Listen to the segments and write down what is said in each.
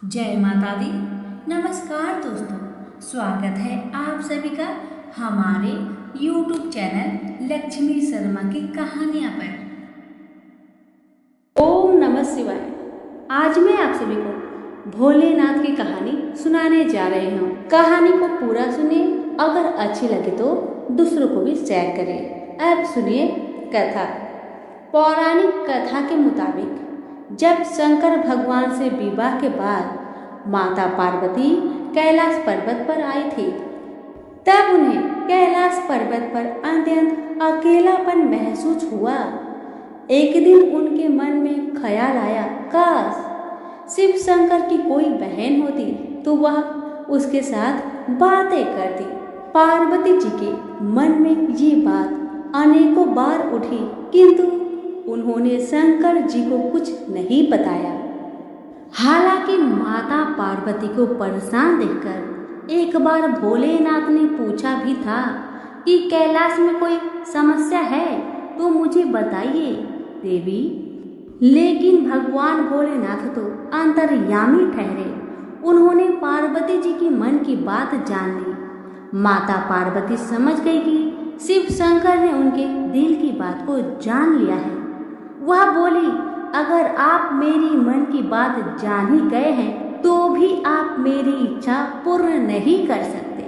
जय माता दी। नमस्कार दोस्तों, स्वागत है आप सभी का हमारे YouTube चैनल लक्ष्मी शर्मा की कहानियां पर। ओम नमः शिवाय। आज मैं आप सभी को भोलेनाथ की कहानी सुनाने जा रही हूँ। कहानी को पूरा सुनिए, अगर अच्छी लगे तो दूसरों को भी शेयर करें। अब सुनिए कथा। पौराणिक कथा के मुताबिक जब शंकर भगवान से विवाह के बाद माता पार्वती कैलाश पर्वत पर आई थी, तब उन्हें कैलाश पर्वत पर अत्यंत अकेलापन महसूस हुआ। एक दिन उनके मन में ख्याल आया, काश शिव शंकर की कोई बहन होती तो वह उसके साथ बातें करती। पार्वती जी के मन में ये बात अनेकों बार उठी, किंतु उन्होंने शंकर जी को कुछ नहीं बताया। हालांकि माता पार्वती को परेशान देखकर एक बार भोलेनाथ ने पूछा भी था कि कैलाश में कोई समस्या है तो मुझे बताइए देवी। लेकिन भगवान भोलेनाथ तो अंतर्यामी ठहरे। उन्होंने पार्वती जी की मन की बात जान ली। माता पार्वती समझ गई कि शिव शंकर ने उनके दिल की बात को जान लिया है। वह बोली, अगर आप मेरी मन की बात जान ही गए हैं तो भी आप मेरी इच्छा पूर्ण नहीं कर सकते।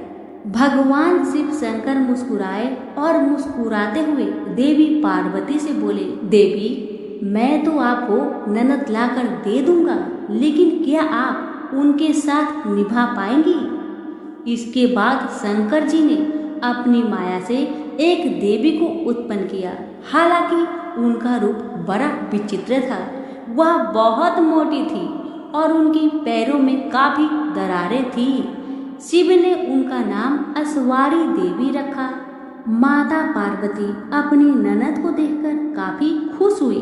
भगवान शिव शंकर मुस्कुराए और मुस्कुराते हुए देवी पार्वती से बोले, देवी मैं तो आपको ननद लाकर दे दूंगा, लेकिन क्या आप उनके साथ निभा पाएंगी? इसके बाद शंकर जी ने अपनी माया से एक देवी को उत्पन्न किया। हालांकि उनका रूप बड़ा विचित्र था। वह बहुत मोटी थी और उनकी पैरों में काफी दरारें थी। शिव ने उनका नाम अस्वारी देवी रखा। माता पार्वती अपनी ननद को देखकर काफी खुश हुई।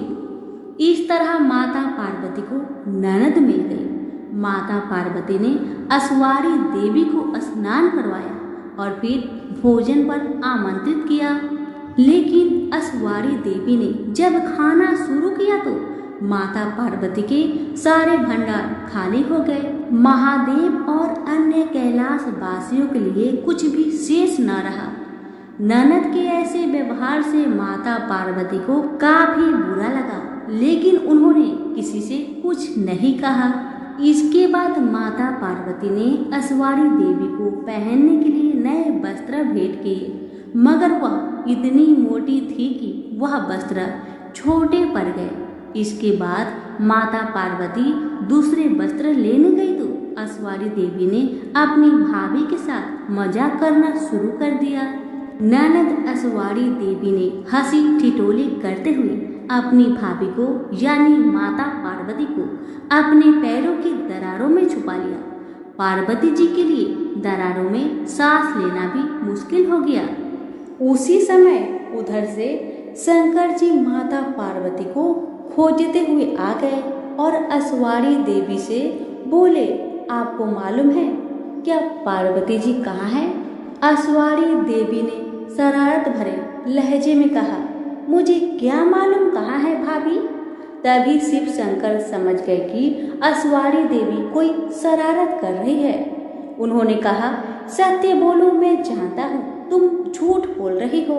इस तरह माता पार्वती को ननद मिल गई। माता पार्वती ने अस्वारी देवी को स्नान करवाया और फिर भोजन पर आमंत्रित किया। लेकिन अस्वारी देवी ने जब खाना शुरू किया तो माता पार्वती के सारे भंडार खाली हो गए। महादेव और अन्य कैलाश वासियों के लिए कुछ भी शेष न रहा। ननद के ऐसे व्यवहार से माता पार्वती को काफी बुरा लगा, लेकिन उन्होंने किसी से कुछ नहीं कहा। इसके बाद माता पार्वती ने अस्वारी देवी को पहनने के लिए नए वस्त्र भेंट किए, मगर वह इतनी मोटी थी कि वह वस्त्र छोटे पड़ गए। इसके बाद माता पार्वती दूसरे वस्त्र लेने गई तो अस्वारी देवी ने अपनी भाभी के साथ मजाक करना शुरू कर दिया। ननद अस्वारी देवी ने हंसी ठिठोली करते हुए अपनी भाभी को यानी माता पार्वती को अपने पैरों की दरारों में छुपा लिया। पार्वती जी के लिए दरारों में सांस लेना भी मुश्किल हो गया। उसी समय उधर से शंकर जी माता पार्वती को खोजते हुए आ गए और अस्वारी देवी से बोले, आपको मालूम है क्या पार्वती जी कहाँ हैं? अस्वारी देवी ने शरारत भरे लहजे में कहा, मुझे क्या मालूम कहाँ है भाभी। तभी शिव शंकर समझ गए कि अस्वारी देवी कोई शरारत कर रही है। उन्होंने कहा, सत्य बोलो, मैं जानता हूँ तुम झूठ बोल रही हो।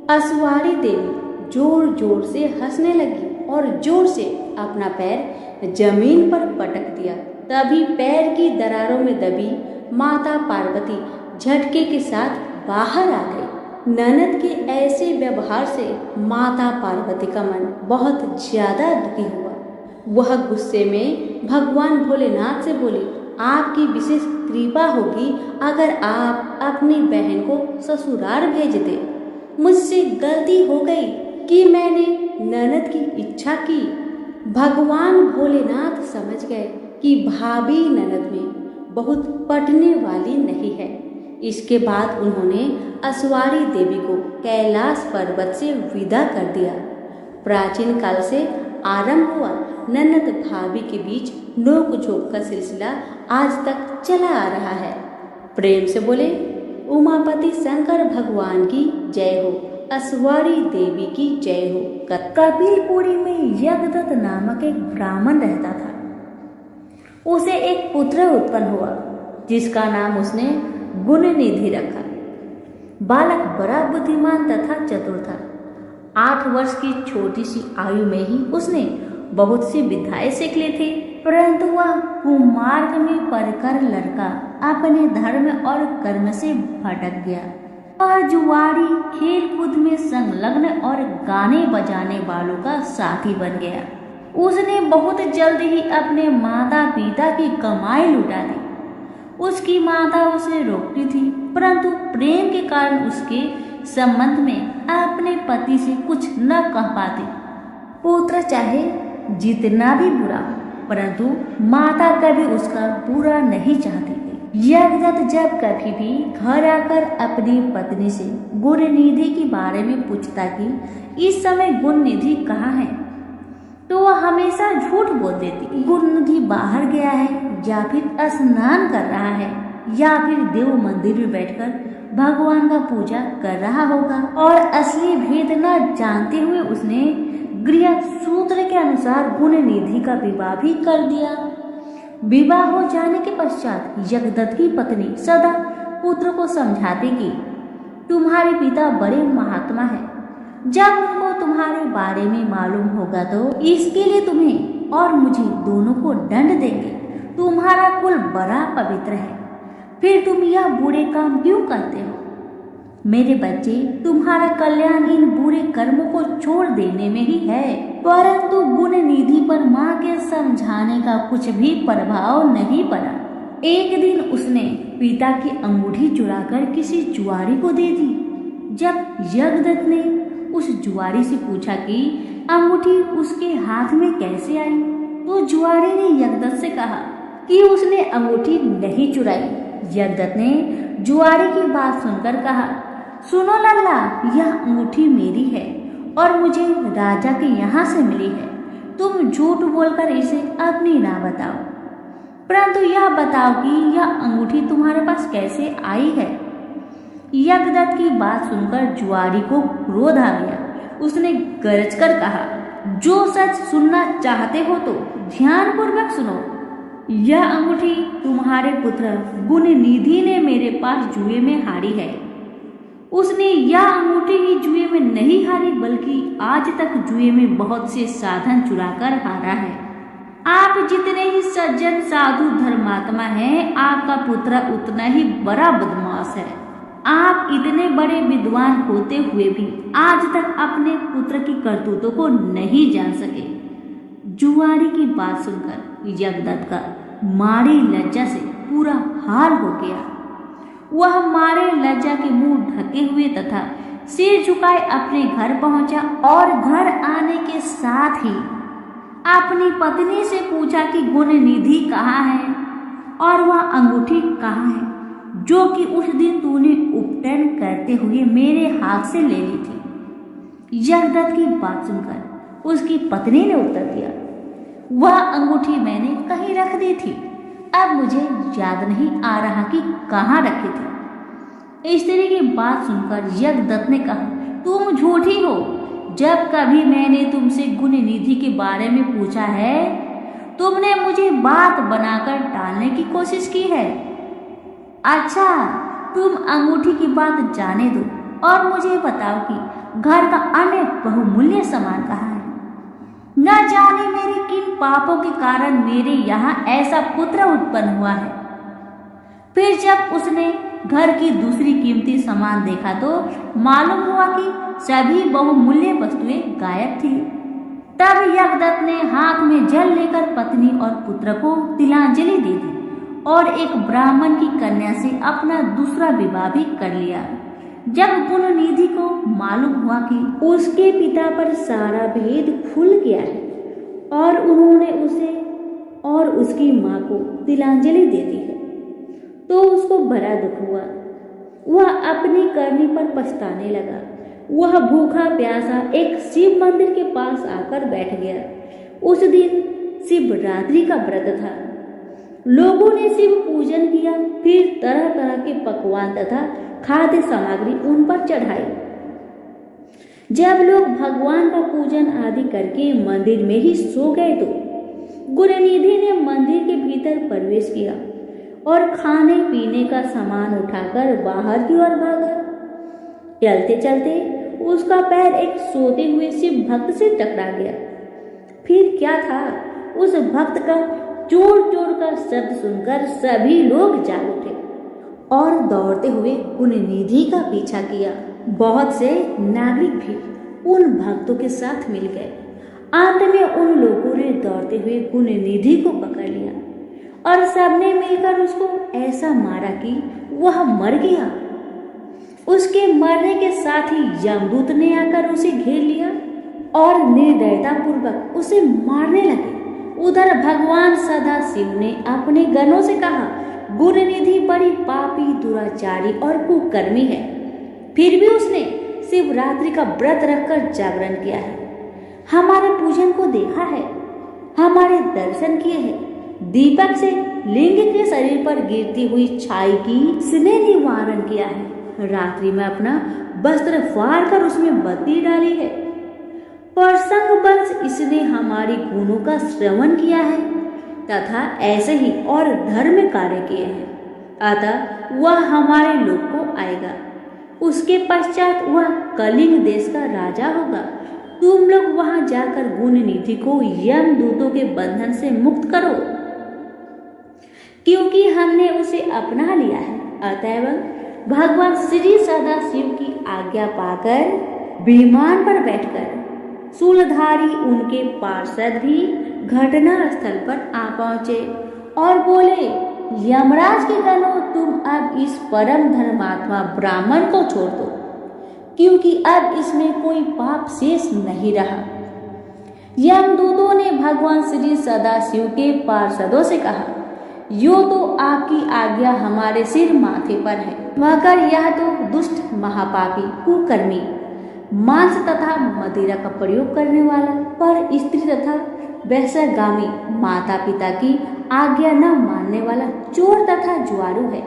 अस्वारी देवी जोर जोर से हंसने लगी और जोर से अपना पैर जमीन पर पटक दिया। तभी पैर की दरारों में दबी माता पार्वती झटके के साथ बाहर आ गई। ननद के ऐसे व्यवहार से माता पार्वती का मन बहुत ज्यादा दुखी हुआ। वह गुस्से में भगवान भोलेनाथ से बोली, आपकी विशेष कृपा होगी अगर आप अपनी बहन को ससुराल भेज दे। मुझसे गलती हो गई कि मैंने ननद की इच्छा की। भगवान भोलेनाथ समझ गए कि भाभी ननद में बहुत पटने वाली नहीं है। इसके बाद उन्होंने अस्वारी देवी को कैलाश पर्वत से विदा कर दिया। प्राचीन काल से आरंभ हुआ ननद भाभी के बीच नोक झोंक का सिलसिला आज तक चला आ रहा है। प्रेम से बोले, उमापति शंकर भगवान की जय हो, अस्वारी देवी की जय हो। कपिलपुरी में यज्ञदत्त नामक एक ब्राह्मण रहता था। उसे एक पुत्र उत्पन्न हुआ जिसका नाम उसने गुणनिधि रखा। बालक बड़ा बुद्धिमान तथा चतुर था। 8 वर्ष की छोटी सी आयु में ही उसने बहुत सी विद्याएं सीख ली थी, परंतु वह कुमार्ग में पड़कर लड़का अपने धर्म और कर्म से भटक गया और जुआरी खेल कूद में संलग्न और गाने बजाने वालों का साथी बन गया। उसने बहुत जल्द ही अपने माता पिता की कमाई लुटा दी। उसकी माता उसे रोकती थी, परंतु प्रेम के कारण उसके संबंध में अपने पति से कुछ न कह पाती। पुत्र चाहे जितना भी बुरा हो, परंतु माता कभी उसका बुरा नहीं चाहती थी। यज्ञदत्त जब कभी भी घर आकर अपनी पत्नी से गुणनिधि के बारे में पूछता कि इस समय गुणनिधि कहाँ है, तो वह हमेशा झूठ बोल देती। गुणनिधि बाहर गया है, या फिर स्नान कर रहा है, या फिर देव मंदिर में बैठकर भगवान का पूजा कर रहा होगा। और असली भेद न जानते हुए उसने गृह सूत्र के अनुसार गुणनिधि का विवाह भी कर दिया। विवाह हो जाने के पश्चात यज्ञदत्त की पत्नी सदा पुत्र को समझाती कि तुम्हारे पिता बड़े महात्मा हैं, जब उनको तुम्हारे बारे में मालूम होगा तो इसके लिए तुम्हें और मुझे दोनों को दंड देंगे। तुम्हारा कुल बड़ा पवित्र है, फिर तुम यह बुरे काम क्यों करते हो? मेरे बच्चे, तुम्हारा कल्याण इन बुरे कर्मों को छोड़ देने में ही है। परंतु गुणनिधि पर माँ के समझाने का कुछ भी प्रभाव नहीं पड़ा। एक दिन उसने पिता की अंगूठी चुराकर किसी जुआरी को दे दी। जब यज्ञदत्त ने उस जुआरी से पूछा कि अंगूठी उसके हाथ में कैसे आई, तो जुआरी ने यज्ञदत्त से कहा कि उसने अंगूठी नहीं चुराई। यज्ञदत्त ने जुआरी की बात सुनकर कहा, सुनो लल्ला, यह अंगूठी मेरी है और मुझे राजा के यहाँ से मिली है। तुम झूठ बोलकर इसे अपनी ना बताओ, परंतु यह बताओ कि यह अंगूठी तुम्हारे पास कैसे आई है। यज्ञदत्त की बात सुनकर जुआरी को क्रोध आ गया। उसने गरज कर कहा, जो सच सुनना चाहते हो तो ध्यानपूर्वक सुनो। यह अंगूठी तुम्हारे पुत्र गुणनिधि ने मेरे पास जुए में हारी है। उसने यह अंगूठी ही जुए में नहीं हारी, बल्कि आज तक जुए में बहुत से साधन चुराकर हारा है। आप जितने ही सज्जन साधु धर्मात्मा हैं, आपका पुत्र उतना ही बड़ा बदमाश है। आप इतने बड़े विद्वान होते हुए भी आज तक अपने पुत्र की करतूतों को नहीं जान सके। जुआरी की बात सुनकर यज्ञदत्त का मारी लज्जा से पूरा हाल हो गया। वह मारे लज्जा के मुंह ढके हुए तथा सिर झुकाए अपने घर पहुंचा और घर आने के साथ ही अपनी पत्नी से पूछा कि गुणनिधि कहाँ है और वह अंगूठी कहाँ है, जो कि उस दिन तूने उपटन करते हुए मेरे हाथ से ले ली थी। यज्ञदत्त की बात सुनकर उसकी पत्नी ने उत्तर दिया, वह अंगूठी मैंने कहीं रख दी थी, अब मुझे याद नहीं आ रहा कि कहाँ रखी थी। स्त्री की बात सुनकर यज्ञदत्त ने कहा, तुम झूठी हो। जब कभी मैंने तुमसे गुणनिधि के बारे में पूछा है, तुमने मुझे बात बनाकर टालने की कोशिश की है। अच्छा, तुम अंगूठी की बात जाने दो और मुझे बताओ कि घर का अन्य बहुमूल्य सामान कहाँ है। न जाने मेरे किन पापों के कारण मेरे यहाँ ऐसा पुत्र उत्पन्न हुआ है। फिर जब उसने घर की दूसरी कीमती सामान देखा तो मालूम हुआ कि सभी बहुमूल्य वस्तुएं गायब थी। तब यज्ञदत्त ने हाथ में जल लेकर पत्नी और पुत्र को तिलांजलि दे दी और एक ब्राह्मण की कन्या से अपना दूसरा विवाह भी कर लिया। जब गुणनिधि को मालूम हुआ कि उसके पिता पर सारा भेद खुल गया है और उन्होंने उसे और उसकी माँ को तिलांजलि दे दी है, तो उसको बड़ा दुख हुआ। वह अपनी करनी पर पछताने लगा। वह भूखा प्यासा एक शिव मंदिर के पास आकर बैठ गया। उस दिन शिवरात्रि का व्रत था। लोगों ने शिव पूजन किया, फिर तरह तरह के पकवान तथा खाद्य सामग्री उन पर चढ़ाई। जब लोग भगवान का पूजन आदि करके मंदिर में ही सो गए तो गुणनिधि ने मंदिर के भीतर प्रवेश किया और खाने पीने का सामान उठाकर बाहर की ओर भागा। चलते चलते उसका पैर एक सोते हुए शिव भक्त से टकरा गया। फिर क्या था, उस भक्त का चोर चोर का शब्द सुनकर सभी लोग जाग उठे और दौड़ते हुए गुणनिधि का पीछा किया। बहुत से नागरिक भी उन भक्तों के साथ मिल गए। अंत में उन लोगों ने दौड़ते हुए गुणनिधि को पकड़ लिया और सबने मिलकर उसको ऐसा मारा कि वह मर गया। उसके मरने के साथ ही यमदूत ने आकर उसे घेर लिया और निर्दयता पूर्वक उसे मारने लगे। उधर भगवान सदाशिव ने अपने गणों से कहा, गुणनिधि बड़ी पापी, दुराचारी और कुकर्मी है, फिर भी उसने शिवरात्रि का व्रत रखकर जागरण किया है, हमारे पूजन को देखा है, हमारे दर्शन किए हैं, दीपक से लिंग के शरीर पर गिरती हुई छाई की स्नेह निवारण किया है, रात्रि में अपना वस्त्र फाड़ कर उसमें बत्ती डाली है, प्रसंग बंश इसने हमारी गुणों का श्रवण किया है तथा ऐसे ही और धर्म कार्य किए हैं, अतः वह हमारे लोक को आएगा। उसके पश्चात वह कलिंग देश का राजा होगा। तुम लोग वहां जाकर गुणनिधि को यमदूतों के बंधन से मुक्त करो, क्योंकि हमने उसे अपना लिया है। अतएव भगवान श्री सदाशिव की आज्ञा पाकर विमान पर बैठकर शूलधारी उनके पार्षद भी घटना स्थल पर आ पहुंचे और बोले, यमराज के गणों, तुम अब इस परम धर्मात्मा ब्राह्मण को छोड़ दो, क्योंकि अब इसमें कोई पाप शेष नहीं रहा। यमदूतों ने भगवान श्री सदाशिव के पार्षदों से कहा, यो तो आपकी आज्ञा हमारे सिर माथे पर है, मगर यह तो दुष्ट महापापी कुकर्मी, मांस तथा मदिरा का प्रयोग करने वाला, पर स्त्री तथा वैश्यगामी, माता पिता की आज्ञा न मानने वाला चोर तथा जुआरू है।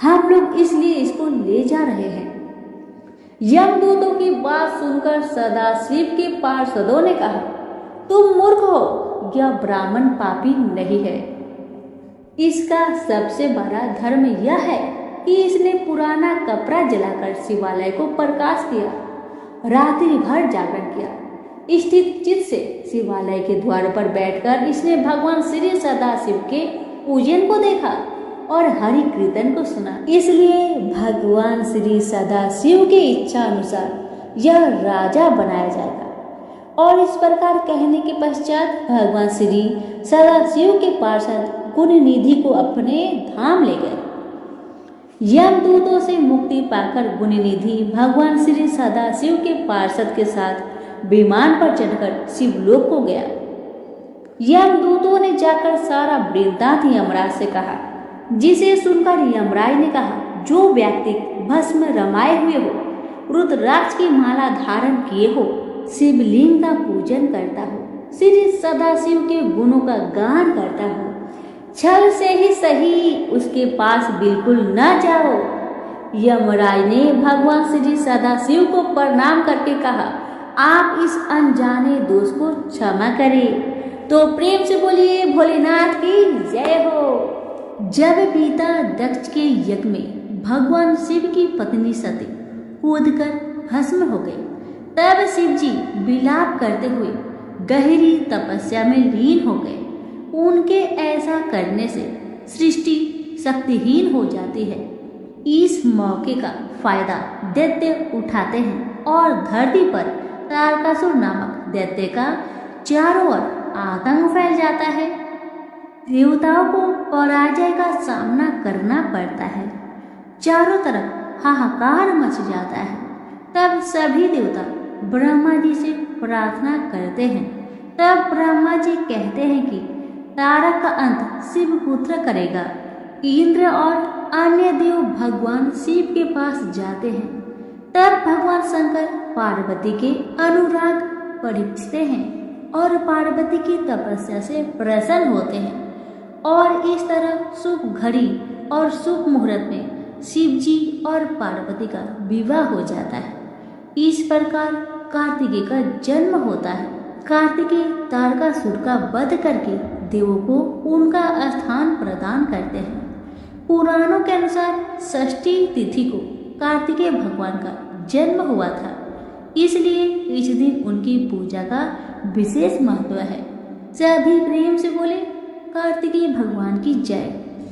हम लोग इसलिए इसको ले जा रहे हैं। यमदूतों की बात सुनकर सदाशिव के पार्षदों ने कहा, तुम मूर्ख हो, यह ब्राह्मण पापी नहीं है। इसका सबसे बड़ा धर्म यह है कि इसने पुराना कपड़ा जलाकर शिवालय को प्रकाश किया, रात्रि भर जागरण किया, स्थित चित्त से शिवालय के द्वार पर बैठकर इसने भगवान श्री सदाशिव के पूजन को देखा और हरि कीर्तन को सुना। इसलिए भगवान श्री सदाशिव की इच्छा अनुसार यह राजा बनाया जाएगा। और इस प्रकार कहने के पश्चात भगवान श्री सदाशिव के पार्षद गुणनिधि को अपने धाम ले गए। यमदूतों से मुक्ति पाकर गुणनिधि भगवान श्री सदाशिव के पार्षद के साथ विमान पर चढ़कर शिवलोक को गया। यमदूतों ने जाकर सारा वृत्तांत यमराज से कहा, जिसे सुनकर यमराज ने कहा, जो व्यक्ति भस्म रमाए हुए हो, रुद्राक्ष की माला धारण किए हो, शिवलिंग का पूजन करता हो, श्री सदाशिव के गुणों का गान करता हो, छल से ही सही उसके पास बिल्कुल न जाओ। यमराज ने भगवान श्री सदाशिव को प्रणाम करके कहा, आप इस अनजाने दोष को क्षमा करें। तो प्रेम से बोलिए भोलेनाथ की जय हो। जब पिता दक्ष के यज्ञ में भगवान शिव की पत्नी सती कूदकर भस्म हो गई, तब शिव जी विलाप करते हुए गहरी तपस्या में लीन हो गए। उनके ऐसा करने से सृष्टि शक्तिहीन हो जाती है। इस मौके का फायदा दैत्य उठाते हैं और धरती पर तारकासुर नामक दैत्य का चारों ओर आतंक फैल जाता है। देवताओं को पराजय का सामना करना पड़ता है। चारों तरफ हाहाकार मच जाता है। तब सभी देवता ब्रह्मा जी से प्रार्थना करते हैं। तब ब्रह्मा जी कहते हैं कि तारक का अंत शिव पुत्र करेगा। इंद्र और अन्य देव भगवान शिव के पास जाते हैं। तब भगवान शंकर पार्वती के अनुराग परीक्षते हैं और पार्वती की तपस्या से प्रसन्न होते हैं और इस तरह शुभ घड़ी और शुभ मुहूर्त में शिव जी और पार्वती का विवाह हो जाता है। इस प्रकार कार्तिकेय का जन्म होता है। कार्तिकेय तारकासुर का वध करके देवों को उनका स्थान पुराणों के अनुसार षष्ठी तिथि को कार्तिकेय भगवान का जन्म हुआ था, इसलिए इस दिन उनकी पूजा का विशेष महत्व है। सभी प्रेम से बोले कार्तिकेय भगवान की जय।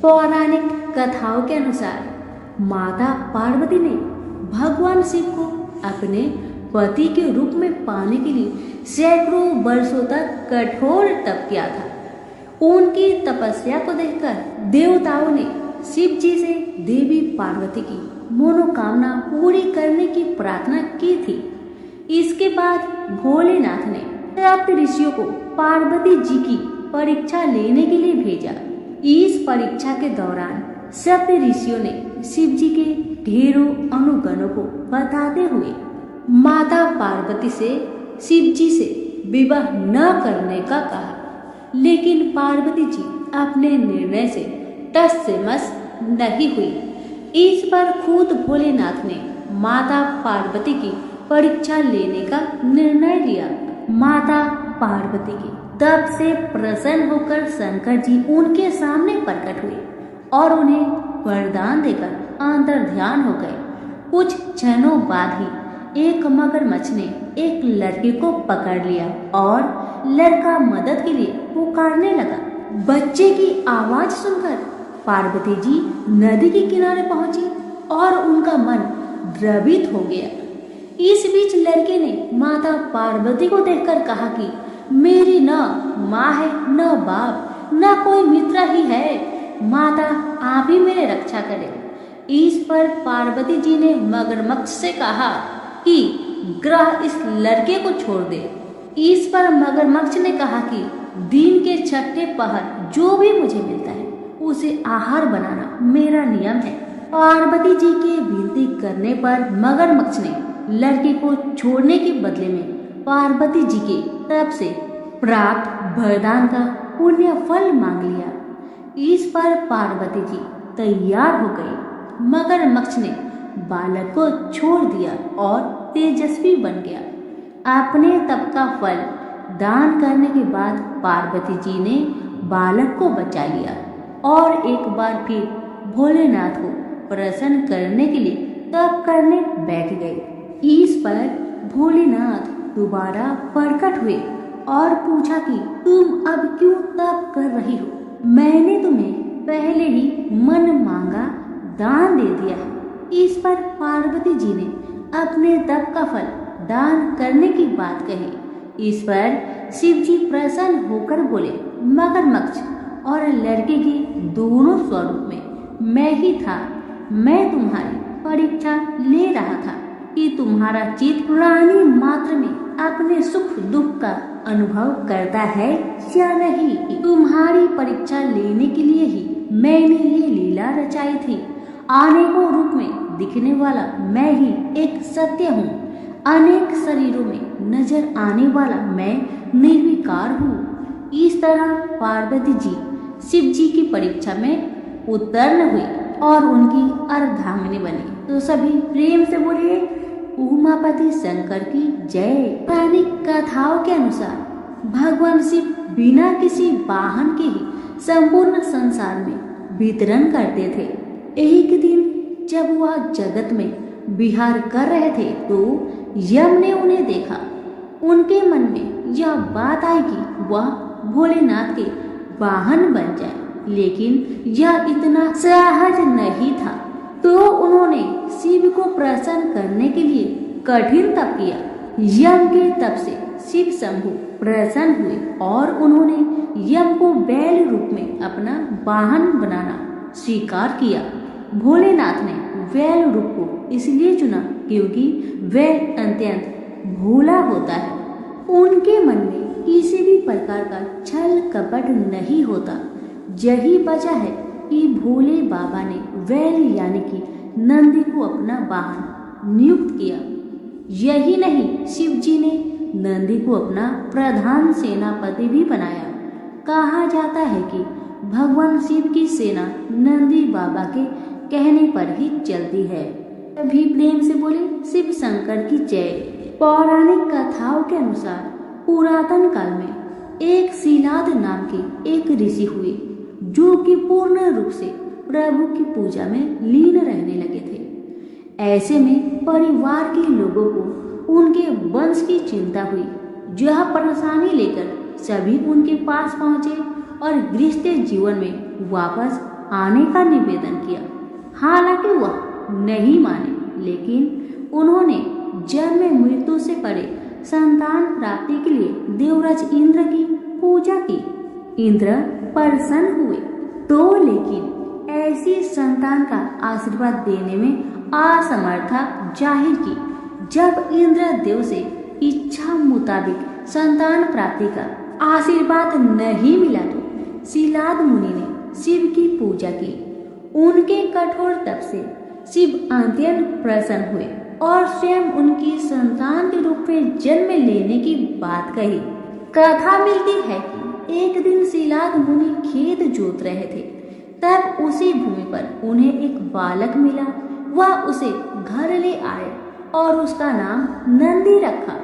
पौराणिक कथाओं के अनुसार माता पार्वती ने भगवान शिव को अपने पति के रूप में पाने के लिए सैकड़ों वर्षों तक कठोर तप किया था। उनकी तपस्या को देखकर देवताओं ने शिव जी से देवी पार्वती की मनोकामना पूरी करने की प्रार्थना की थी। इसके बाद भोलेनाथ ने सप्त ऋषियों को पार्वती जी की परीक्षा लेने के लिए भेजा। इस परीक्षा के दौरान सप्त ऋषियों ने शिव जी के ढेरों अनुगणों को बताते हुए माता पार्वती से शिव जी से विवाह न करने का कहा, लेकिन पार्वती जी अपने निर्णय से टस से मस नहीं हुई। इस पर खुद भोलेनाथ ने माता पार्वती की परीक्षा लेने का निर्णय लिया। माता पार्वती की तब से प्रसन्न होकर शंकर जी उनके सामने प्रकट हुए और उन्हें वरदान देकर अंतर ध्यान हो गए। कुछ क्षणों बाद ही एक मगरमच्छ ने एक लड़के को पकड़ लिया और लड़का मदद के लिए पुकारने लगा। बच्चे की आवाज सुनकर पार्वती जी नदी के किनारे पहुंची और उनका मन द्रवित हो गया। इस बीच लड़के ने माता पार्वती को देखकर कहा कि मेरी न माँ है न बाप न कोई मित्र ही है, माता आप ही मेरे रक्षा करें। इस पर पार्वती जी ने मगरमच्छ से कहा कि ग्रह इस लड़के को छोड़ दे। इस पर मगरमच्छ ने कहा कि दिन के छठे पहर जो भी मुझे मिलता है उसे आहार बनाना मेरा नियम है। पार्वती जी के विनती करने पर मगरमच्छ ने लड़के को छोड़ने के बदले में पार्वती जी के तरफ से प्राप्त वरदान का पुण्य फल मांग लिया। इस पर पार्वती जी तैयार हो गई। मगरमच्छ ने बालक को छोड़ दिया और तेजस्वी बन गया। अपने तप का फल दान करने के बाद पार्वती जी ने बालक को बचा लिया और एक बार फिर भोलेनाथ को प्रसन्न करने के लिए तप करने बैठ गए। इस पर भोलेनाथ दोबारा प्रकट हुए और पूछा कि तुम अब क्यों तप कर रही हो? मैंने तुम्हें पहले ही मन मांगा दान दे दिया है। इस पर पार्वती जी ने अपने तप का फल दान करने की बात कही। इस पर शिव जी प्रसन्न होकर बोले मगरमच्छ और लड़के के दोनों स्वरूप में मैं ही था। मैं तुम्हारी परीक्षा ले रहा था कि तुम्हारा चित्त प्राणी मात्र में अपने सुख दुख का अनुभव करता है या नहीं। तुम्हारी परीक्षा लेने के लिए ही मैंने ये लीला रचाई थी। अनेकों रूप में दिखने वाला मैं ही एक सत्य हूँ। अनेक शरीरों में नजर आने वाला मैं निर्विकार हूँ। इस तरह पार्वती जी शिव जी की परीक्षा में उत्तीर्ण हुई और उनकी अर्धांगिनी बनी। तो सभी प्रेम से बोलिए उमापति शंकर की जय। पौराणिक कथाओं के अनुसार भगवान शिव बिना किसी वाहन के ही संपूर्ण संसार में वितरण करते थे। एक दिन जब वह जगत में विहार कर रहे थे तो यम ने उन्हें देखा। उनके मन में यह बात आई कि वह भोलेनाथ के वाहन बन जाए, लेकिन यह इतना सहज नहीं था। तो उन्होंने शिव को प्रसन्न करने के लिए कठिन तप किया। यम के तप से शिव शंभु प्रसन्न हुए और उन्होंने यम को बैल रूप में अपना वाहन बनाना स्वीकार किया। भोलेनाथ ने बैल रूप को इसलिए चुना क्योंकि बैल अत्यंत भोला होता है। उनके मन में किसी भी प्रकार का छल कपट नहीं होता। यही वजह है कि भोले बाबा ने बैल यानी कि नंदी को अपना वाहन नियुक्त किया। यही नहीं, शिव जी ने नंदी को अपना प्रधान सेनापति भी बनाया। कहा जाता है कि भगवान शिव की सेना नंदी बाबा के कहने पर ही चलती है। सभी प्रेम से बोले शिव शंकर की जय। पौराणिक कथाओं के अनुसार पुरातन काल में एक शिलाद नाम के एक ऋषि हुए जो कि पूर्ण रूप से प्रभु की पूजा में लीन रहने लगे थे। ऐसे में परिवार के लोगों को उनके वंश की चिंता हुई। यह परेशानी लेकर सभी उनके पास पहुंचे और गृहस्थ जीवन में वापस आने का निवेदन किया। हालांकि वह नहीं माने, लेकिन उन्होंने जन्म में मृत्यु से परे संतान प्राप्ति के लिए देवराज इंद्र की पूजा की। इंद्र प्रसन्न हुए तो लेकिन ऐसी संतान का आशीर्वाद देने में असमर्थता जाहिर की। जब इंद्र देव से इच्छा मुताबिक संतान प्राप्ति का आशीर्वाद नहीं मिला तो शिलाद मुनि ने शिव की पूजा की। उनके कठोर तप से शिव अत्यंत प्रसन्न हुए और स्वयं उनकी संतान के रूप में जन्म लेने की बात कही। कथा मिलती है कि एक दिन शिलाद मुनि खेत जोत रहे थे, तब उसी भूमि पर उन्हें एक बालक मिला। वह उसे घर ले आए और उसका नाम नंदी रखा।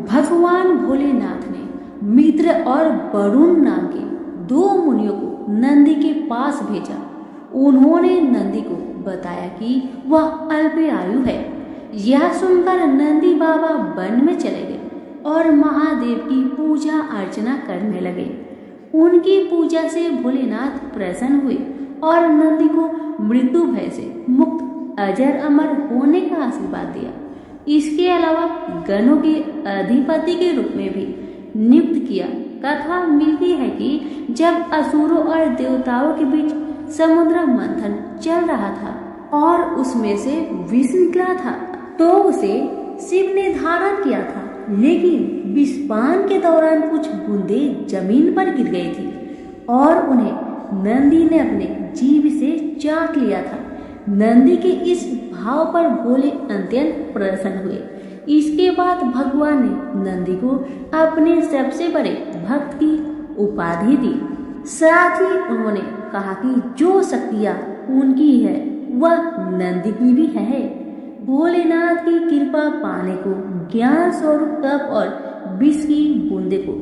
भगवान भोलेनाथ ने मित्र और वरुण नाम के दो मुनियों को नंदी के पास भेजा। उन्होंने नंदी को बताया कि वह अल्पायु है। यह सुनकर नंदी बाबा वन में चले गए और महादेव की पूजा अर्चना करने लगे। उनकी पूजा से भोलेनाथ प्रसन्न हुए और नंदी को मृत्यु भय से मुक्त अजर अमर होने का आशीर्वाद दिया। इसके अलावा गणों के अधिपति के रूप में भी नियुक्त किया। कथा मिलती है कि जब असुरों और देवताओं के बीच समुद्र मंथन चल रहा था और उसमें से विष निकला था, तो उसे शिव ने धारण किया था, लेकिन विषपान के दौरान कुछ बूंदें जमीन पर गिर गई थी और उन्हें नंदी ने अपने जीभ से चाट लिया था। नंदी के इस भाव पर भोले अत्यंत प्रसन्न हुए। इसके बाद भगवान ने नंदी को अपने सबसे बड़े भक्त की उपाधि दी। साथ ही उन्होंने कहा कि जो शक्तियाँ उनकी है वह नंदी की भी है। भोलेनाथ की कृपा पाने को ज्ञान स्वरूप तप और विष की बूंदे को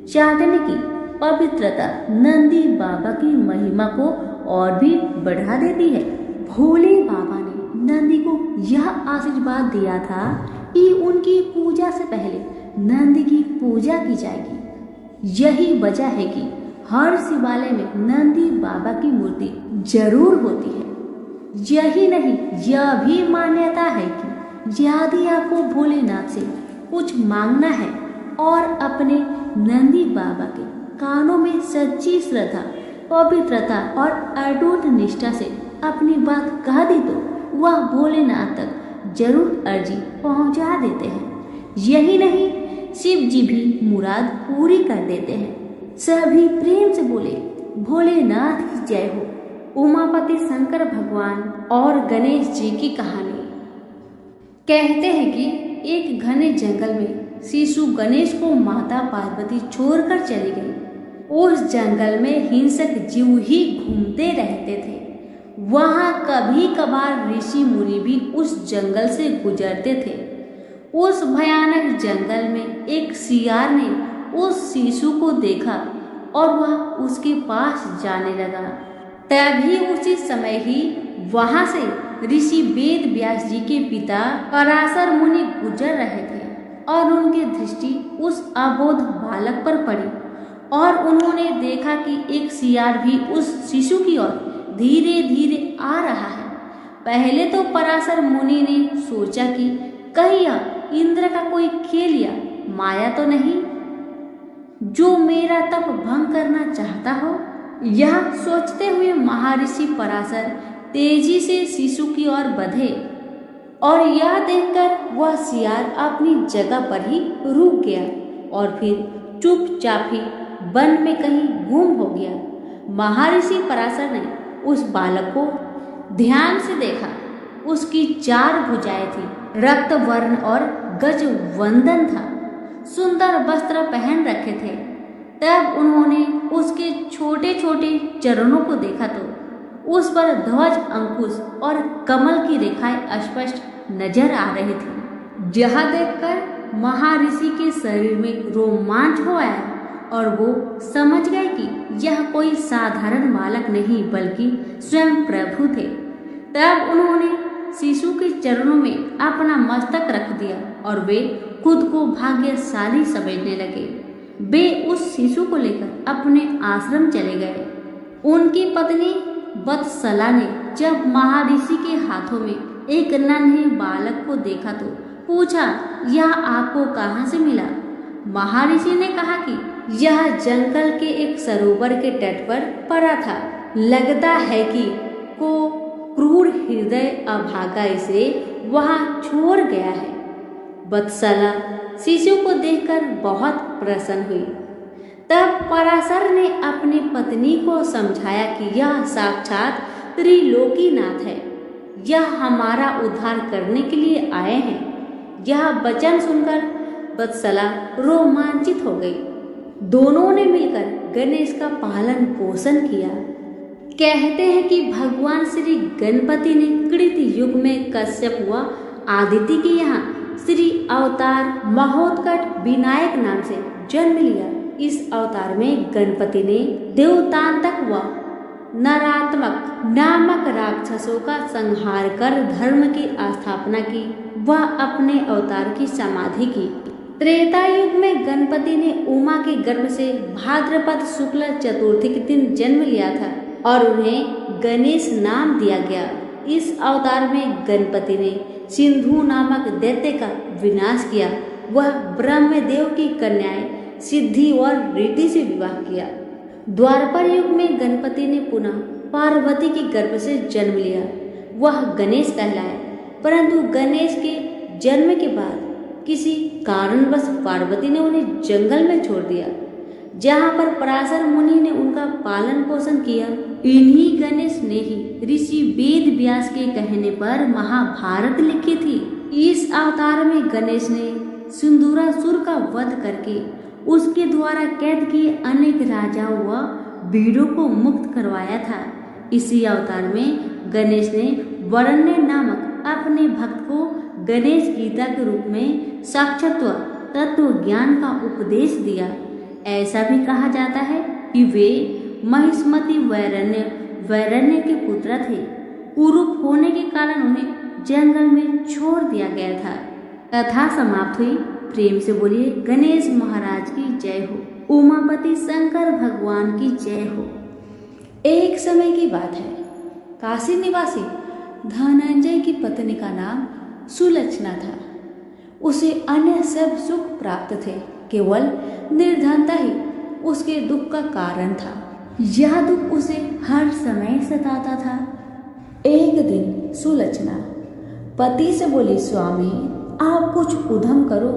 चाटने की पवित्रता नंदी बाबा की महिमा को और भी बढ़ा देती है। भोले बाबा ने नंदी को यह आशीर्वाद दिया था कि उनकी पूजा से पहले नंदी की पूजा की जाएगी। यही वजह है कि हर शिवालय में नंदी बाबा की मूर्ति जरूर होती है। यही नहीं, यह भी मान्यता है कि यदि आपको भोलेनाथ से कुछ मांगना है और अपने नंदी बाबा के कानों में सच्ची श्रद्धा, पवित्रता और अटूट निष्ठा से अपनी बात कह दी तो वह भोलेनाथ तक जरूर अर्जी पहुंचा देते हैं। यही नहीं, शिव जी भी मुराद पूरी कर देते हैं। सभी प्रेम से बोले भोलेनाथ की जय हो। उमापति शंकर भगवान और गणेश जी की कहानी। कहते हैं कि एक घने जंगल में शिशु गणेश को माता पार्वती छोड़कर चली गई। उस जंगल में हिंसक जीव ही घूमते रहते थे। वहां कभी कभार ऋषि मुनि भी उस जंगल से गुजरते थे। उस भयानक जंगल में एक सियार ने उस शिशु को देखा और वह उसके पास जाने लगा। तभी उसी समय ही वहां से ऋषि वेद व्यास जी के पिता पराशर मुनि गुजर रहे थे और उनकी दृष्टि उस अबोध बालक पर पड़ी और उन्होंने देखा कि एक सियार भी उस शिशु की ओर धीरे धीरे आ रहा है। पहले तो पराशर मुनि ने सोचा कि कहीं यह इंद्र का कोई खेल या माया तो नहीं जो मेरा तप भंग करना चाहता हो। यह सोचते हुए महर्षि पराशर तेजी से शिशु की ओर बढ़े और यह देखकर वह सियार अपनी जगह पर ही रुक गया और फिर चुपचाप ही वन में कहीं गुम हो गया। महर्षि पराशर ने उस बालक को ध्यान से देखा। उसकी 4 भुजाएं थी, रक्त वर्ण और गज वंदन था, सुंदर वस्त्र पहन रखे थे। तब उन्होंने उसके छोटे छोटे चरणों को देखा तो उस पर ध्वज, अंकुश और कमल की रेखाएं स्पष्ट नजर आ रही थी। यह देखकर महर्षि के शरीर में रोमांच हो आया और वो समझ गए कि यह कोई साधारण बालक नहीं बल्कि स्वयं प्रभु थे। तब उन्होंने शिशु के चरणों में अपना मस्तक रख दिया और वे खुद को भाग्यशाली समझने लगे। वे उस शिशु को लेकर अपने आश्रम चले गए। उनकी पत्नी वत्सला ने जब महर्षि के हाथों में एक नन्हे बालक को देखा तो पूछा, यह आपको कहाँ से मिला? महर्षि ने कहा कि यह जंगल के एक सरोवर के तट पर पड़ा था। लगता है कि को क्रूर हृदय अभागा इसे वहां छोड़ गया है। वत्सला शिशु को देखकर बहुत प्रसन्न हुई। तब पराशर ने अपनी पत्नी को समझाया कि यह साक्षात त्रिलोकीनाथ है, यह हमारा उद्धार करने के लिए आए हैं। यह वचन सुनकर वत्सला रोमांचित हो गई। दोनों ने मिलकर गणेश का पालन पोषण किया। कहते हैं कि भगवान श्री गणपति ने कृत युग में कश्यप व आदिति के यहाँ श्री अवतार महोत्कट विनायक नाम से जन्म लिया। इस अवतार में गणपति ने देवतांतक व नरात्मक नामक राक्षसों का संहार कर धर्म की स्थापना की। वह अपने अवतार की समाधि की। त्रेता युग में गणपति ने उमा के गर्भ से भाद्रपद शुक्ल चतुर्थी के दिन जन्म लिया था और उन्हें गणेश नाम दिया गया। इस अवतार में गणपति ने सिंधु नामक दैत्य का विनाश किया। वह ब्रह्मदेव की कन्याएं सिद्धि और रीति से विवाह किया। द्वापर युग में गणपति ने पुनः पार्वती के गर्भ से जन्म लिया। वह गणेश कहलाए, परंतु गणेश के जन्म के बाद किसी कारणवश पार्वती ने उन्हें जंगल में छोड़ दिया, जहाँ पर पराशर मुनि ने उनका पालन पोषण किया। इन्हीं गणेश ने ही ऋषि वेद व्यास के कहने पर महाभारत लिखी थी। इस अवतार में गणेश ने सिंदूरासुर का वध करके उसके द्वारा कैद किए अनेक राजाओं व वीरों को मुक्त करवाया था। इसी अवतार में गणेश ने वरण्य नामक अपने भक्त को गणेश गीता के रूप में साक्षात्व तत्व ज्ञान का उपदेश दिया। ऐसा भी कहा जाता है कि वे महिष्मति वैरण्य के पुत्र थे। कुरूप होने के कारण उन्हें जंगल में छोड़ दिया गया था। कथा समाप्त हुई। प्रेम से बोलिए गणेश महाराज की जय हो, उमापति शंकर भगवान की जय हो। एक समय की बात है, काशी निवासी धनंजय की पत्नी का नाम सुलक्षणा था। उसे अन्य सब सुख प्राप्त थे, केवल निर्धनता ही उसके दुख का कारण था। यह दुख उसे हर समय सताता था। एक दिन सुलक्षणा पति से बोली, स्वामी आप कुछ उद्यम करो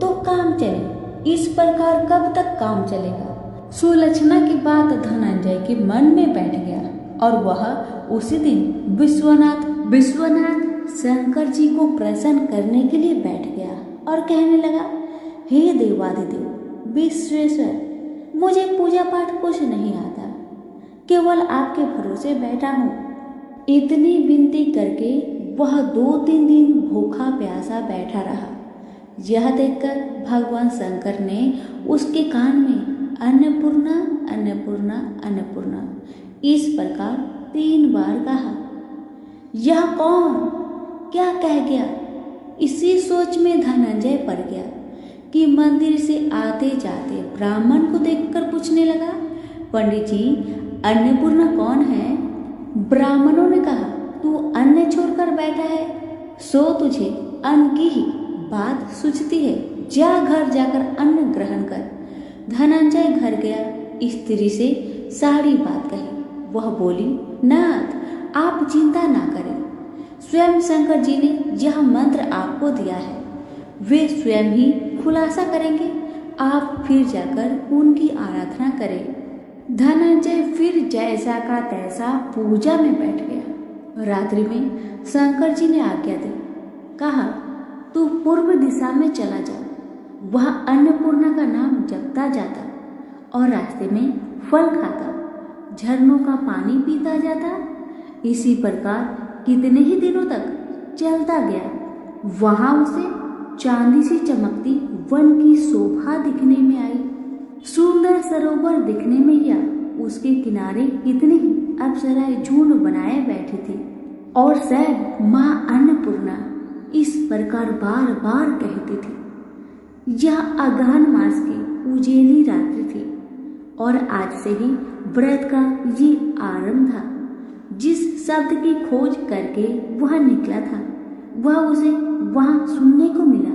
तो काम चले, इस प्रकार कब तक काम चलेगा? सुलक्षणा की बात धनंजय के मन में बैठ गया और वह उसी दिन विश्वनाथ शंकर जी को प्रसन्न करने के लिए बैठ गया और कहने लगा, हे देवादिदेव विश्वेश्वर, मुझे पूजा पाठ कुछ नहीं आता, केवल आपके भरोसे बैठा हूँ। इतनी विनती करके वह 2-3 दिन भूखा प्यासा बैठा रहा। यह देखकर भगवान शंकर ने उसके कान में अन्नपूर्णा अन्नपूर्णा अन्नपूर्णा इस प्रकार 3 बार कहा। यह कौन क्या कह गया? इसी सोच में धनंजय पड़ गया कि मंदिर से आते जाते ब्राह्मण को देखकर पूछने लगा, पंडित जी अन्नपूर्णा कौन है? ब्राह्मणों ने कहा, तू अन्न छोड़कर बैठा है, सो तुझे अन्न की ही बात सूझती है, जा घर जाकर अन्न ग्रहण कर। धनंजय घर गया, स्त्री से सारी बात कही। वह बोली, नाथ आप चिंता ना करें, स्वयं शंकर जी ने यह मंत्र आपको दिया है, वे स्वयं ही खुलासा करेंगे, आप फिर जाकर उनकी आराधना करें। धनंजय फिर जैसा का तैसा पूजा में बैठ गया। रात्रि में शंकर जी ने आज्ञा दी, कहा तू पूर्व दिशा में चला जा, वह अन्नपूर्णा का नाम जपता जाता और रास्ते में फल खाता, झरनों का पानी पीता जाता। इसी प्रकार कितने ही दिनों तक चलता गया। वहां उसे चांदी सी चमकती वन की शोभा दिखने में आई। सुंदर सरोवर दिखने में या उसके किनारे कितने ही अप्सराएं झुंड बनाए बैठी थी और सब माँ अन्नपूर्णा इस प्रकार बार बार कहती थी। यह अगहन मास की उजेली रात्रि थी और आज से ही व्रत का ये आरंभ था। जिस शब्द की खोज करके वह निकला था वह उसे वहां सुनने को मिला।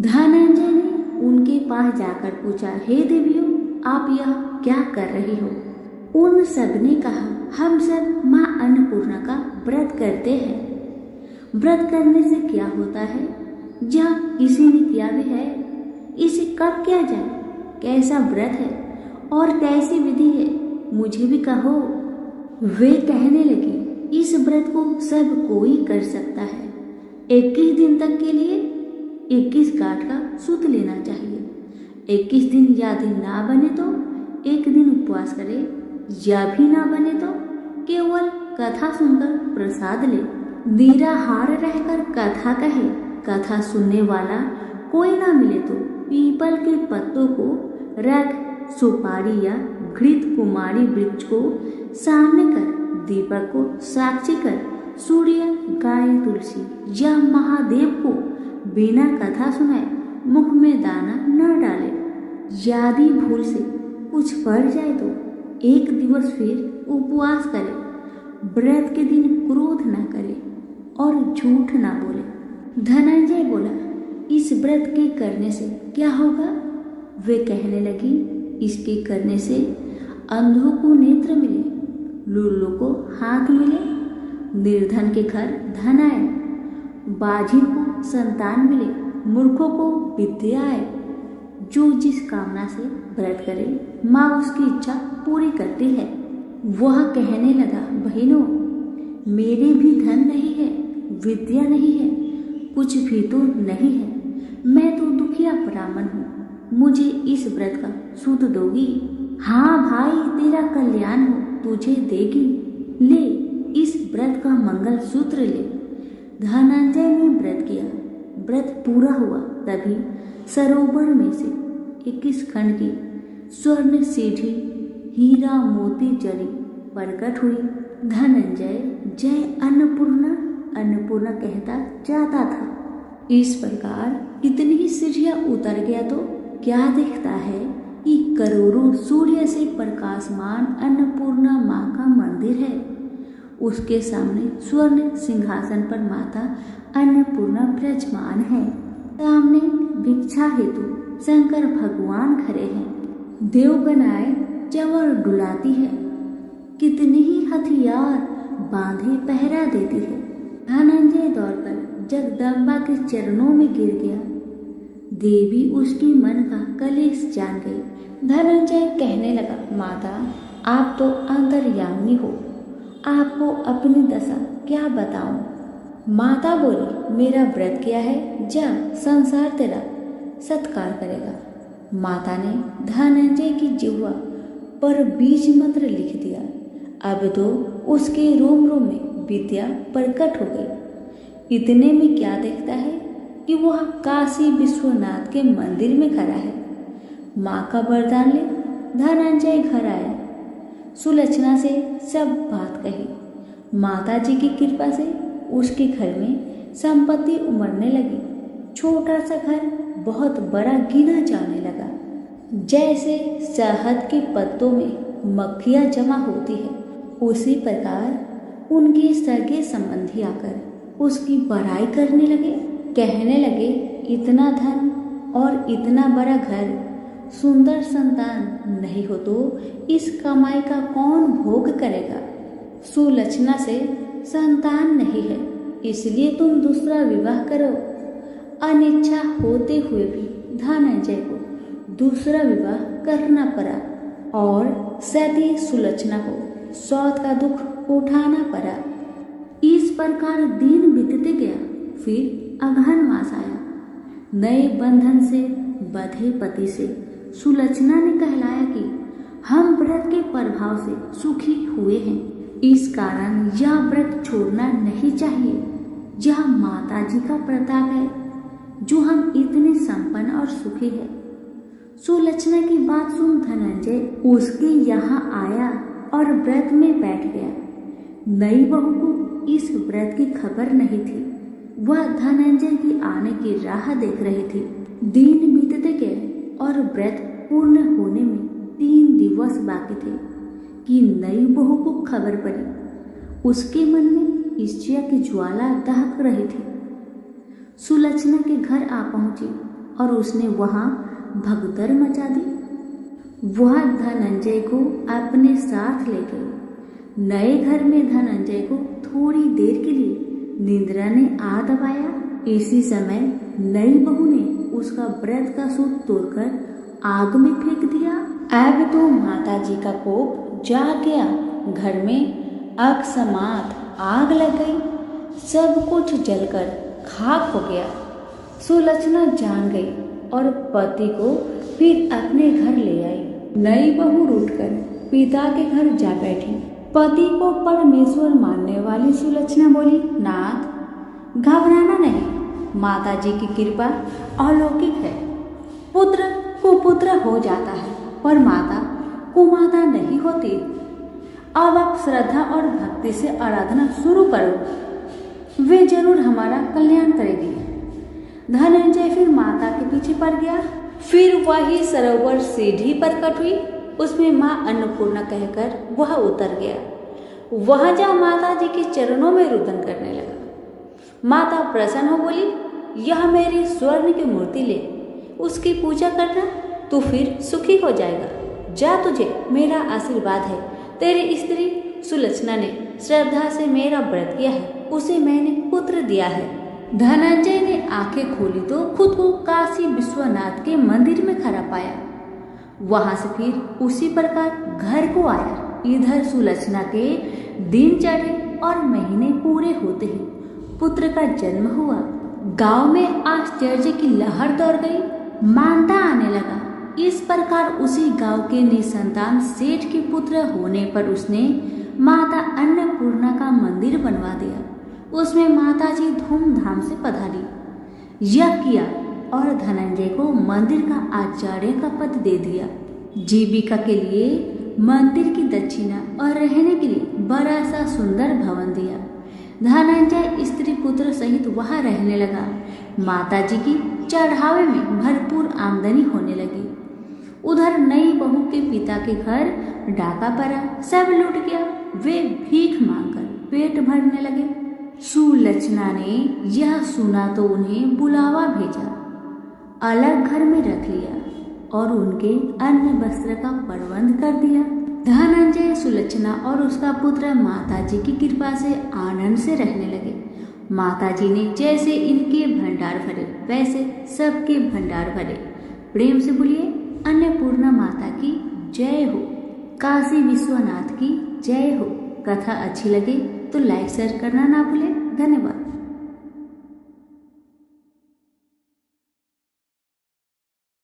धनंजय ने उनके पास जाकर पूछा, हे देवियों, आप यह क्या कर रही हो? उन सब ने कहा, हम सब माँ अन्नपूर्णा का व्रत करते हैं। व्रत करने से क्या होता है? यह किसी ने किया भी है? इसे कब किया जाए? कैसा व्रत है और कैसी विधि है? मुझे भी कहो। वे कहने लगी, इस व्रत को सब कोई कर सकता है। 21 दिन तक के लिए 21 गांठ का सूत लेना चाहिए। 21 दिन यदि ना बने तो एक दिन उपवास करे, या भी ना बने तो केवल कथा सुनकर प्रसाद ले। निराहार रहकर कथा कहे, कथा सुनने वाला कोई ना मिले तो पीपल के पत्तों को रख सुपारी या घृत कुमारी वृक्ष को सामने कर, दीपक को साक्षी कर, सूर्य, गाय, तुलसी या महादेव को बिना कथा सुनाए मुख में दाना न डाले। यदि भूल से कुछ पड़ जाए तो एक दिवस फिर उपवास करे। व्रत के दिन क्रोध न करे और झूठ न बोले। धनंजय बोला, इस व्रत के करने से क्या होगा? वे कहने लगी, इसके करने से अंधों को नेत्र मिले, लूलों को हाथ मिले, निर्धन के घर धन आए, बाझिन को संतान मिले, मूर्खों को विद्या आए। जो जिस कामना से व्रत करे माँ उसकी इच्छा पूरी करती है। वह कहने लगा, बहनों, मेरे भी धन नहीं है, विद्या नहीं है, कुछ भी तो नहीं है। मैं तो दुखिया ब्राह्मण हूँ, मुझे इस व्रत का सूत दोगी? हाँ भाई, तेरा कल्याण हो, तुझे देगी। ले, इस व्रत का मंगल सूत्र ले। धनंजय ने व्रत किया। व्रत पूरा हुआ तभी सरोवर में से 21 खंड की स्वर्ण सीढ़ी हीरा मोती जड़ी प्रकट हुई। धनंजय जय अन्नपूर्णा अन्नपूर्णा कहता जाता था। इस प्रकार इतनी ही सीढ़ियां उतर गया तो क्या दिखता है कि करोड़ों सूर्य से प्रकाशमान अन्नपूर्णा माँ का मंदिर है। उसके सामने स्वर्ण सिंहासन पर माता अन्नपूर्णा विराजमान है। सामने भिक्षा हेतु शंकर भगवान खड़े हैं। देवगनाएं चंवर डुलाती है। कितने ही हथियार बांधे पहरा देती है। धनंजय दौड़कर जगदम्बा के चरणों में गिर गया। देवी उसकी मन का कलेश जान गई। धनंजय कहने लगा, माता, आप तो अंतर्यामी हो, आपको अपनी दशा क्या बताऊं? माता बोली, मेरा व्रत किया है, जा, संसार तेरा सत्कार करेगा। माता ने धनंजय की जिह्वा पर बीज मंत्र लिख दिया। अब तो उसके रोम रोम में विद्या प्रकट हो गई। इतने में क्या देखता है कि वह काशी विश्वनाथ के मंदिर में खड़ा है। माँ का वरदान ले धनंजय घर आया। सुलक्षणा से सब बात कही। माता जी की कृपा से उसके घर में संपत्ति उमड़ने लगी। छोटा सा घर बहुत बड़ा गिना जाने लगा। जैसे शहद के पत्तों में मक्खियाँ जमा होती है, उसी प्रकार उनके सगे संबंधी आकर उसकी बड़ाई करने लगे। कहने लगे, इतना धन और इतना बड़ा घर, सुंदर संतान नहीं हो तो इस कमाई का कौन भोग करेगा? सुलक्षणा से संतान नहीं है, इसलिए तुम दूसरा विवाह करो। अनिच्छा होते हुए भी धनंजय को दूसरा विवाह करना पड़ा और सती सुलक्षणा को सौत का दुख उठाना पड़ा। इस प्रकार दिन बीतते गया। फिर अगहन मास आया। नए बंधन से बंधे पति से सुलक्षणा ने कहलाया कि हम व्रत के प्रभाव से सुखी हुए हैं, इस कारण यह व्रत छोड़ना नहीं चाहिए। यह माता जी का प्रताप है जो हम इतने संपन्न और सुखी है। सुलक्षणा की बात सुन धनंजय उसके यहाँ आया और व्रत में बैठ गया। नई बहू को इस व्रत की खबर नहीं थी। वह धनंजय की आने की राह देख रही थी। दिन बीतते गए और व्रत पूर्ण होने में 3 दिवस बाकी थे कि नई बहू को खबर पड़ी। उसके मन में ईर्ष्या की ज्वाला दहक रही थी। सुलक्षणा के घर आ पहुंची और उसने वहां भगदड़ मचा दी। वह धनंजय को अपने साथ ले गई। नए घर में धनंजय को थोड़ी देर के लिए निद्रा ने आ दबाया। इसी समय नई बहू ने उसका व्रत का सूत तोड़कर आग में फेंक दिया। अब तो माताजी का कोप जाग गया। घर में अकस्मात आग लग गई। सब कुछ जलकर खाक हो गया। सुलक्षणा जान गई और पति को फिर अपने घर ले आई। नई बहू रूठकर पिता के घर जा बैठी। पति को परमेश्वर मानने वाली सुलक्षणा बोली, नाथ घबराना नहीं, माताजी की कृपा अलौकिक है। पुत्र कुपुत्र हो जाता है पर माता कुमाता नहीं होती। अब आप श्रद्धा और भक्ति से आराधना शुरू करो, वे जरूर हमारा कल्याण करेगी। धनंजय फिर माता के पीछे पड़ गया। फिर वही सरोवर सीढ़ी पर कट हुई। उसमें माँ अन्नपूर्णा कहकर वह उतर गया। वह जा माता जी के चरणों में रुदन करने लगा। माता प्रसन्न हो बोली, यह मेरी स्वर्ण की मूर्ति ले, उसकी पूजा करना, तू फिर सुखी हो जाएगा। जा, तुझे मेरा आशीर्वाद है। तेरी स्त्री सुलक्षणा ने श्रद्धा से मेरा व्रत किया है, उसे मैंने पुत्र दिया है। धनंजय ने आंखें खोली तो खुद को काशी विश्वनाथ के मंदिर में खड़ा पाया। वहां से फिर उसी प्रकार घर को आया। इधर सुलक्षणा के दिन चढ़े और महीने पूरे होते ही पुत्र का जन्म हुआ। गांव में आश्चर्य की लहर दौड़ गई। मानता आने लगा। इस प्रकार उसी गांव के निसंतान सेठ के पुत्र होने पर उसने माता अन्नपूर्णा का मंदिर बनवा दिया। उसमें माताजी धूमधाम से पधारी, यज्ञ किया और धनंजय को मंदिर का आचार्य का पद दे दिया। जीविका के लिए मंदिर की दक्षिणा और रहने के लिए बड़ा सा सुंदर भवन दिया। धनंजय स्त्री पुत्र सहित वहां रहने लगा। माताजी की चढ़ावे में भरपूर आमदनी होने लगी। उधर नई बहू के पिता के घर डाका पड़ा, सब लूट गया। वे भीख मांगकर पेट भरने लगे। सुलक्षणा ने यह सुना तो उन्हें बुलावा भेजा, अलग घर में रख लिया और उनके अन्न वस्त्र का प्रबंध कर दिया। धनंजय, सुलक्षणा और उसका पुत्र माताजी की कृपा से आनंद से रहने लगे। माताजी ने जैसे इनके भंडार भरे वैसे सबके भंडार भरे। प्रेम से बोलिए, अन्नपूर्णा माता की जय हो, काशी विश्वनाथ की जय हो। कथा अच्छी लगे तो लाइक शेयर करना ना भूलें। धन्यवाद।